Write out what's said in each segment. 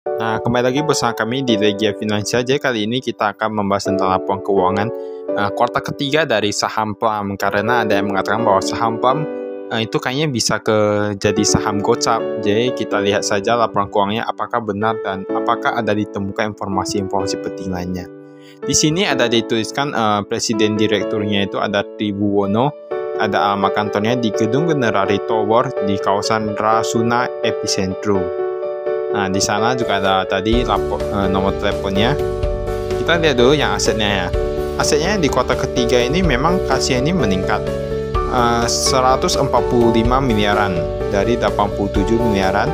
Nah, kembali lagi bersama kami di Regia Finansial. Jadi kali ini kita akan membahas tentang laporan keuangan kuartal ketiga dari saham PLAM. Karena ada yang mengatakan bahwa saham PLAM itu kayaknya bisa jadi saham gocap. Jadi kita lihat saja laporan keuangannya apakah benar dan apakah ada ditemukan informasi-informasi penting lainnya. Di sini ada dituliskan presiden direkturnya itu ada Tribuwono, ada alamat kantornya di Gedung Generali Tower di kawasan Rasuna Epicentrum. Nah, di sana juga ada tadi nomor teleponnya. Kita lihat dulu yang asetnya ya. Asetnya di kuartal ketiga ini memang kasnya ini meningkat 145 miliaran dari 87 miliaran.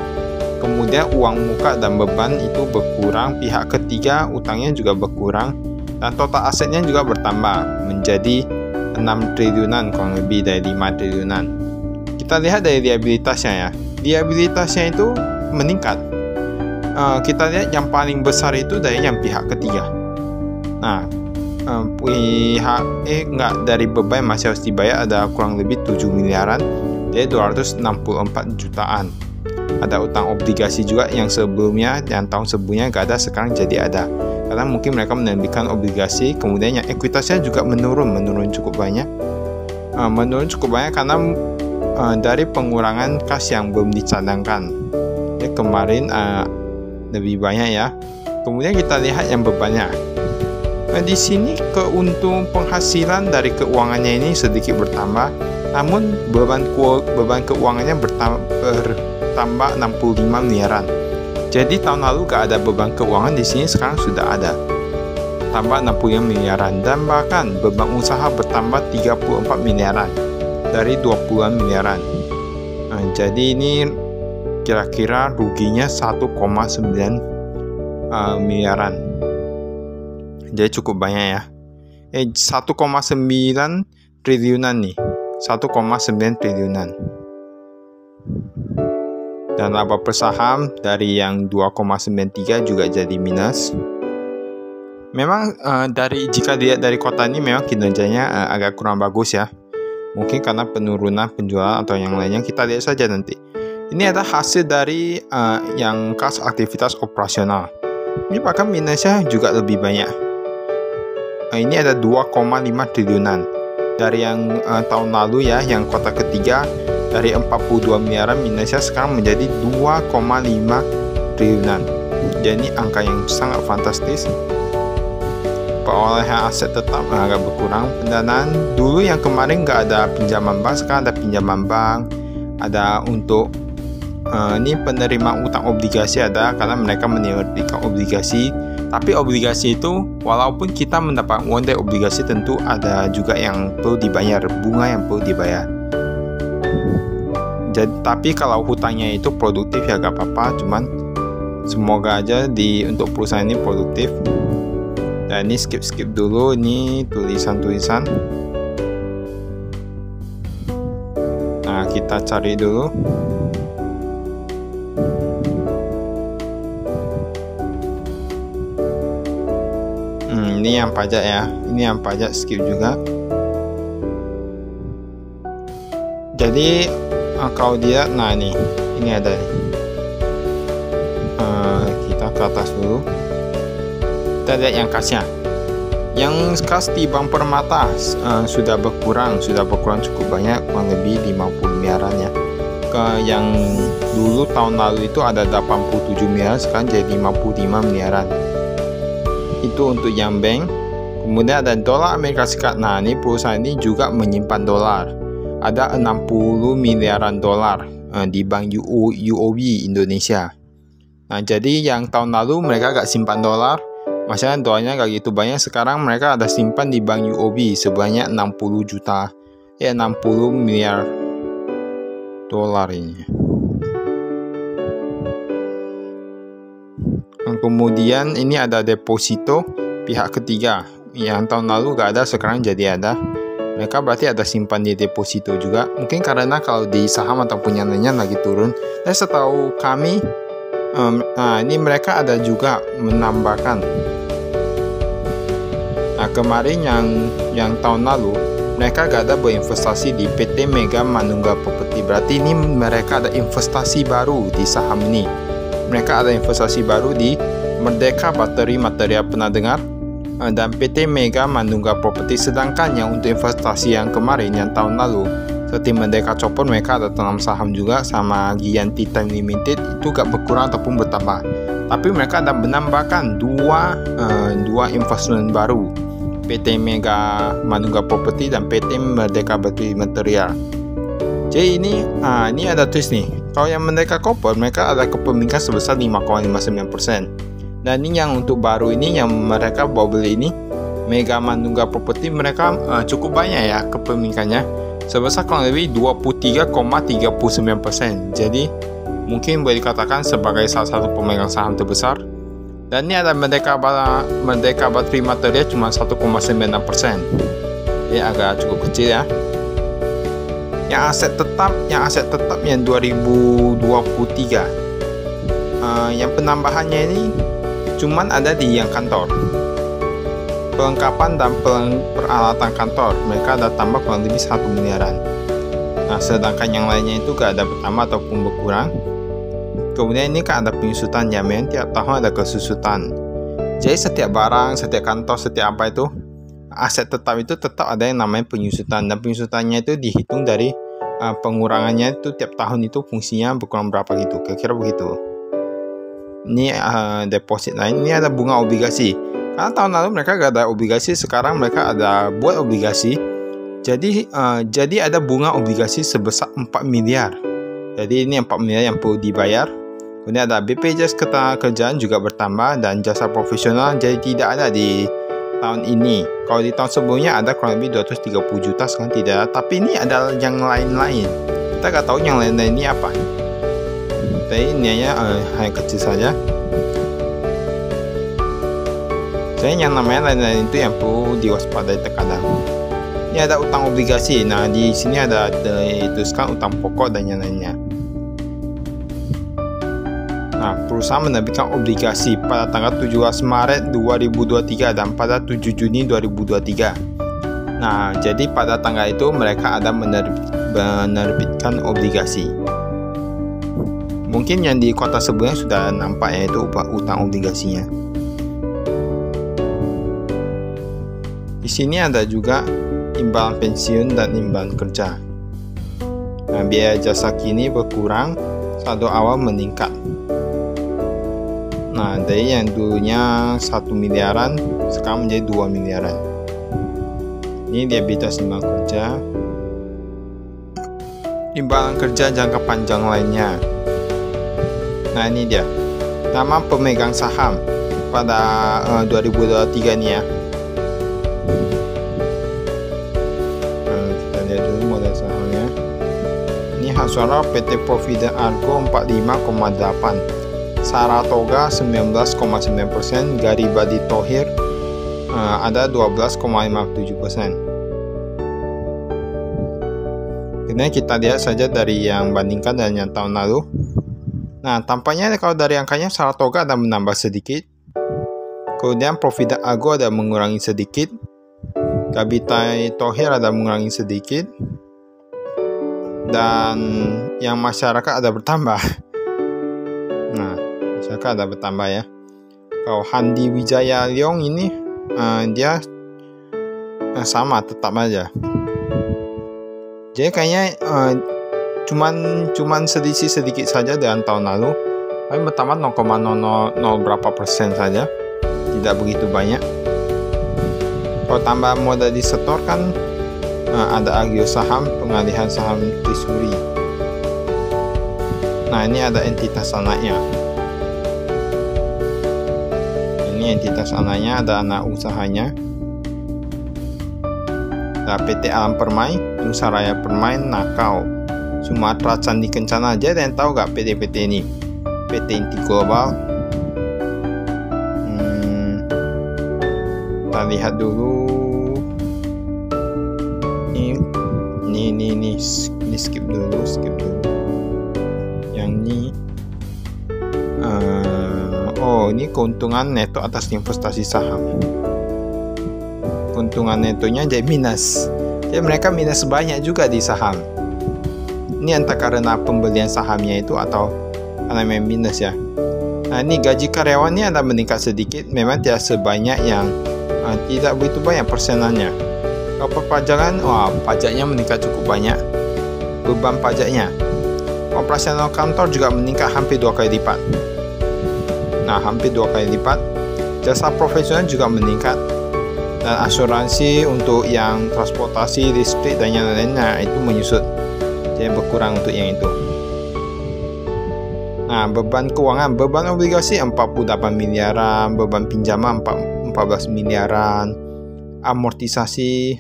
Kemudian uang muka dan beban itu berkurang, pihak ketiga utangnya juga berkurang, dan total asetnya juga bertambah menjadi 6 triliunan, kurang lebih dari 5 triliunan. Kita lihat dari liabilitasnya ya. Liabilitasnya itu meningkat. Kita lihat yang paling besar itu dari yang pihak ketiga. Nah, dari beban masih harus dibayar ada kurang lebih 7 miliaran dari 264 jutaan. Ada utang obligasi juga yang sebelumnya, yang tahun sebelumnya gak ada, sekarang jadi ada. Karena mungkin mereka menerbitkan obligasi, kemudian yang ekuitasnya juga menurun cukup banyak. Menurun cukup banyak karena dari pengurangan kas yang belum dicadangkan. Ya, kemarin lebih banyak ya. Kemudian kita lihat yang bebannya. Nah, di sini keuntungan penghasilan dari keuangannya ini sedikit bertambah, namun beban keuangannya bertambah 65 miliaran. Jadi tahun lalu gak ada beban keuangan, di sini sekarang sudah ada. Tambah 65 miliaran, dan bahkan beban usaha bertambah 34 miliaran dari 20 miliaran. Nah, jadi ini kira-kira ruginya 1,9 miliaran. Jadi cukup banyak ya. 1,9 triliunan nih. 1,9 triliunan. Dan laba per saham dari yang 2,93 juga jadi minus. Memang jika dilihat dari kota ini memang kinerjanya agak kurang bagus ya. Mungkin karena penurunan penjualan atau yang lainnya, kita lihat saja nanti. Ini adalah hasil dari yang kas aktivitas operasional. Ini bahkan minusnya juga lebih banyak. Ini ada 2,5 triliunan. Dari yang tahun lalu ya, yang kuartal ketiga dari 42 miliaran minusnya sekarang menjadi 2,5 triliunan. Jadi angka yang sangat fantastis. Perolehan aset tetap agak berkurang. Pendanaan dulu yang kemarin nggak ada pinjaman bank, sekarang ada pinjaman bank. Ada untuk ini penerima utang obligasi ada, karena mereka menerbitkan obligasi. Tapi obligasi itu walaupun kita mendapat uang dari obligasi, tentu ada juga yang perlu dibayar, bunga yang perlu dibayar. Jadi, tapi kalau hutangnya itu produktif ya gak apa-apa, cuman semoga aja untuk perusahaan ini produktif. Dan ini skip dulu, ini tulisan-tulisan. Nah, kita cari dulu. Ini yang pajak ya, ini yang pajak skip juga. Jadi kalau dia, nah ini ada. Kita ke atas dulu. Kita lihat yang kasnya. Yang kas di Bank Permata sudah berkurang cukup banyak, kurang lebih 50 miliaran ya. Yang dulu tahun lalu itu ada 87 miliaran, sekarang jadi 55 miliaran. Itu untuk yang bank. Kemudian ada dolar Amerika Serikat. Nah, ini perusahaan ini juga menyimpan dolar. Ada 60 miliaran dolar di bank UOB Indonesia. Nah, jadi yang tahun lalu mereka gak simpan dolar, maksudnya dolarnya gak gitu banyak. Sekarang mereka ada simpan di bank UOB sebanyak 60 miliar dolar ini. Kemudian ini ada deposito pihak ketiga. Yang tahun lalu gak ada, sekarang jadi ada. Mereka berarti ada simpan di deposito juga. Mungkin karena kalau di saham ataupun yang lainnya lagi turun. Dan setahu kami, ini mereka ada juga menambahkan. Nah, kemarin yang tahun lalu mereka gak ada berinvestasi di PT Mega Manunggal Property. Berarti ini mereka ada investasi baru di saham ini. mereka ada investasi baru di Merdeka Bateri Material Pernah Dengar dan PT Mega Mandungga Property. Sedangkan yang untuk investasi yang kemarin, yang tahun lalu, seperti Merdeka Copot, mereka ada tanam saham juga, sama Giyanti Time Limited itu gak berkurang ataupun bertambah. Tapi mereka ada menambahkan dua investment baru, PT Mega Mandungga Property dan PT Merdeka Bateri Material. Jadi ini ada twist nih. Kalau yang Merdeka Copot, mereka ada kepemilikan sebesar 5,59%. Dan ini yang untuk baru ini, yang mereka bawa beli ini, Mega Mandungga Property, mereka cukup banyak ya kepemilikannya, sebesar kurang lebih 23,39%. Jadi mungkin boleh dikatakan sebagai salah satu pemegang saham terbesar. Dan ini ada Merdeka Bateri Material cuma 1,96%. Jadi agak cukup kecil ya. Yang aset tetap yang 2023, yang penambahannya ini cuman ada di yang kantor, perlengkapan dan peralatan kantor, mereka ada tambah kurang lebih 1 miliaran. Nah, sedangkan yang lainnya itu gak ada bertambah ataupun berkurang. Kemudian ini kan ada penyusutan, ya, memang tiap tahun ada kesusutan. Jadi setiap barang, setiap kantor, setiap apa itu, aset tetap itu tetap ada yang namanya penyusutan, dan penyusutannya itu dihitung dari pengurangannya itu tiap tahun itu fungsinya berkurang berapa gitu, kira-kira begitu. Ini deposit lain, ini ada bunga obligasi. Karena tahun lalu mereka gak ada obligasi, sekarang mereka ada buat obligasi. Jadi ada bunga obligasi sebesar 4 miliar. Jadi ini 4 miliar yang perlu dibayar. Kemudian ada BPJS Ketenagakerjaan juga bertambah, dan jasa profesional jadi tidak ada di tahun ini. Kalau di tahun sebelumnya ada kurang lebih 230 juta, sekarang tidak ada. Tapi ini ada yang lain-lain. Kita nggak tahu yang lain-lain ini apa. Tapi ini hanya kecil saja. Jadi yang namanya lain-lain itu yang perlu diwaspadai terkadang. Ini ada utang obligasi. Nah, di sini ada dituliskan utang pokok dan yang lainnya. Nah, perusahaan menerbitkan obligasi pada tanggal 17 Maret 2023 dan pada 7 Juni 2023. Nah, jadi pada tanggal itu mereka ada menerbitkan obligasi. Mungkin yang di kota sebelumnya sudah nampak, yaitu utang obligasinya. Di sini ada juga imbalan pensiun dan imbalan kerja. Nah, biaya jasa kini berkurang, saldo awal meningkat. Nah, dari yang dulunya 1 miliaran sekarang menjadi 2 miliaran. Ini liabilitas imbalan kerja. Imbalan kerja jangka panjang lainnya. Nah, ini dia. Nama pemegang saham pada 2023 ini ya. Kita lihat dulu model sahamnya. Ini hak suara PT Provident Argo 45,8%. Saratoga 19,9%, Garibadi Thohir ada 12,57%. Kemudian kita lihat saja dari yang bandingkan dengan yang tahun lalu. Nah, tampaknya kalau dari angkanya Saratoga ada menambah sedikit, kemudian Provident Argo ada mengurangi sedikit, Garibadi Thohir ada mengurangi sedikit, dan yang masyarakat ada bertambah. Nah, masyarakat ada bertambah ya. Kalau Handi Wijaya Leong ini dia sama, tetap aja. Jadi kayaknya cuman sedikit saja dengan tahun lalu. Tapi bertambah 0,00 berapa persen saja, tidak begitu banyak. Kalau tambah modal disetor kan ada agio saham, pengalihan saham Trisuri. Nah, ini ada entitas anaknya. Ini entitas anaknya, ada anak usahanya. Ada PT Alam Permai, Nusaraya Permai, Nakau, Sumatera Candi Kencana. Aja ada yang tahu gak PT-PT ini? PT Inti Global. Kita lihat dulu. Ini skip dulu. Yang ini ini keuntungan neto atas investasi saham. Keuntungan netonya jadi minus. Jadi mereka minus banyak juga di saham. Ini entah karena pembelian sahamnya itu atau karena memang minus ya. Nah, ini gaji karyawannya ada meningkat sedikit, memang tidak sebanyak yang tidak begitu banyak persenannya. Kalau perpajakan, wah, pajaknya meningkat cukup banyak. Beban pajaknya, operasional kantor juga meningkat hampir 2 kali lipat. Nah, hampir 2 kali lipat. Jasa profesional juga meningkat. Dan asuransi untuk yang transportasi, listrik, dan yang lainnya itu menyusut. Jadi berkurang untuk yang itu. Nah, beban keuangan, beban obligasi 48 miliaran, beban pinjaman 14 miliaran, amortisasi.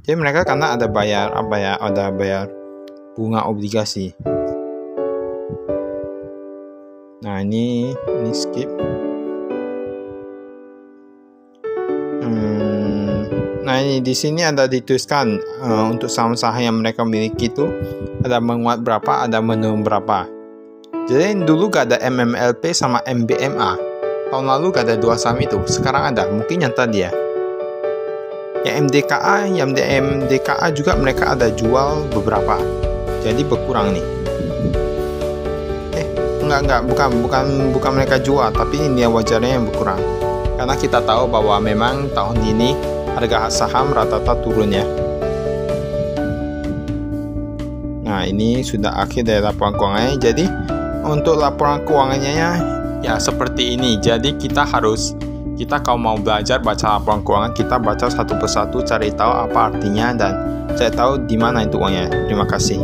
Jadi mereka karena ada bayar ada bayar bunga obligasi. Nah, ini skip. Nah, ini di sini ada dituliskan untuk saham-saham yang mereka miliki itu ada menguat berapa, ada menurun berapa. Jadi dulu gak ada MMLP sama MBMA. Tahun lalu gak ada 2 saham itu. Sekarang ada, mungkin yang tadi ya. Yang MDKA juga mereka ada jual beberapa. Jadi berkurang nih. Bukan mereka jual, tapi ini wajarnya yang berkurang. Karena kita tahu bahwa memang tahun ini harga saham rata-rata turun ya. Nah, ini sudah akhir dari laporan keuangannya. Jadi untuk laporan keuangannya ya seperti ini. Jadi kita kalau mau belajar baca laporan keuangan, kita baca satu persatu, cari tahu apa artinya dan cari tahu di mana itu uangnya. Terima kasih.